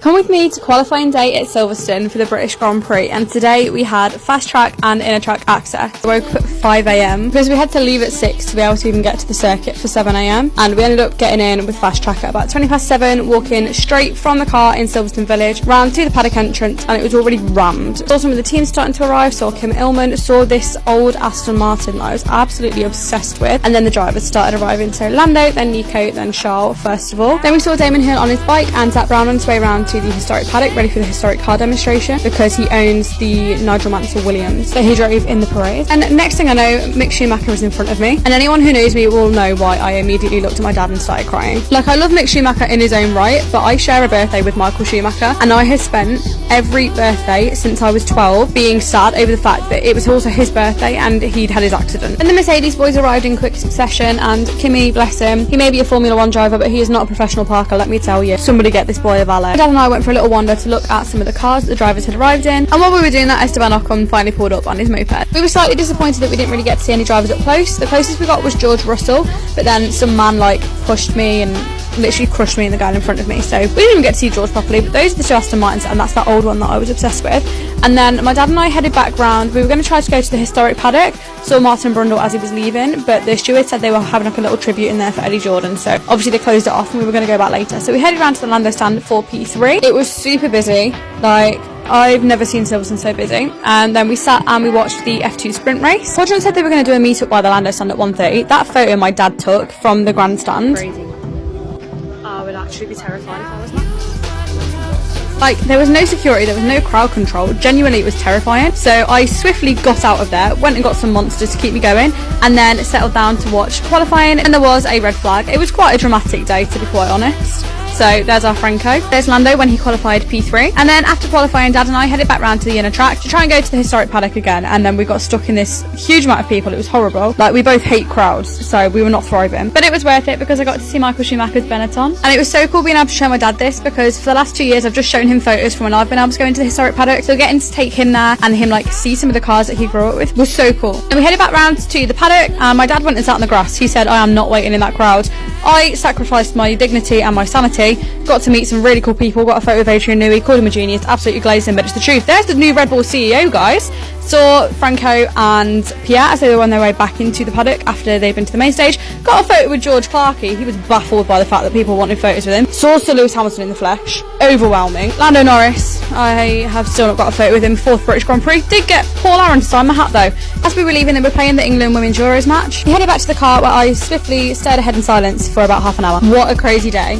Come with me to qualifying day at Silverstone for the British Grand Prix, and today we had fast track and inner track access. I woke up at 5 a.m. because we had to leave at 6 to be able to even get to the circuit for 7 a.m. and we ended up getting in with fast track at about 20 past 7, walking straight from the car in Silverstone Village round to the paddock entrance, and it was already rammed. Saw some of the teams starting to arrive, saw Kim Illman, saw this old Aston Martin that I was absolutely obsessed with, and then the drivers started arriving. So Lando, then Nico, then Charles first of all. Then we saw Damon Hill on his bike and Zach Brown on his way around to the historic paddock ready for the historic car demonstration because he owns the Nigel Mansell Williams that he drove in the parade. And next thing I know, Mick Schumacher was in front of me, and anyone who knows me will know why I immediately looked at my dad and started crying. Like, I love Mick Schumacher in his own right, but I share a birthday with Michael Schumacher, and I had spent every birthday since I was 12 being sad over the fact that it was also his birthday and he'd had his accident. And the Mercedes boys arrived in quick succession, and Kimi, bless him, he may be a Formula 1 driver, but he is not a professional parker, let me tell you. Somebody get this boy a valet. My dad and I went for a little wander to look at some of the cars that the drivers had arrived in, and while we were doing that, Esteban Ocon finally pulled up on his moped. We were slightly disappointed that we didn't really get to see any drivers up close. The closest we got was George Russell, but then some man pushed me and literally crushed me and the guy in front of me, so we didn't even get to see George properly. But those are the two Aston Martins, and that's that old one that I was obsessed with. And then my dad and I headed back round. We were going to try to go to the historic paddock, saw Martin Brundle as he was leaving, but the steward said they were having a little tribute in there for Eddie Jordan, so obviously they closed it off and we were going to go back later. So we headed round to the Lando stand for P3. It was super busy, I've never seen Silverstone so busy. And then we sat and we watched the F2 sprint race. Quadrant said they were going to do a meet-up by the Lando stand at 1:30. That photo my dad took from the grandstand. Crazy. I would actually be terrified if I was Max. There was no security, there was no crowd control. Genuinely, it was terrifying. So I swiftly got out of there, went and got some monsters to keep me going, and then settled down to watch qualifying. And there was a red flag. It was quite a dramatic day, to be quite honest. So there's our Franco. There's Lando when he qualified P3. And then after qualifying, Dad and I headed back round to the inner track to try and go to the historic paddock again. And then we got stuck in this huge amount of people. It was horrible. We both hate crowds, so we were not thriving. But it was worth it because I got to see Michael Schumacher's Benetton. And it was so cool being able to show my dad this, because for the last 2 years I've just shown him photos from when I've been able to go into the historic paddock. So getting to take him there and him see some of the cars that he grew up with was so cool. And we headed back round to the paddock, and my dad went and sat on the grass. He said, I am not waiting in that crowd. I sacrificed my dignity and my sanity, got to meet some really cool people, got a photo with Adrian Newey, called him a genius, absolutely glazed him, but it's the truth. There's the new Red Bull CEO, guys. Saw Franco and Pierre as they were on their way back into the paddock after they'd been to the main stage. Got a photo with George Clarkey. He was baffled by the fact that people wanted photos with him. Saw Sir Lewis Hamilton in the flesh. Overwhelming. Lando Norris, I have still not got a photo with him. 4th British Grand Prix. Did get Paul Aaron to sign my hat though. As we were leaving, they were playing the England Women's Euros match. We headed back to the car where I swiftly stared ahead in silence for about half an hour. What a crazy day.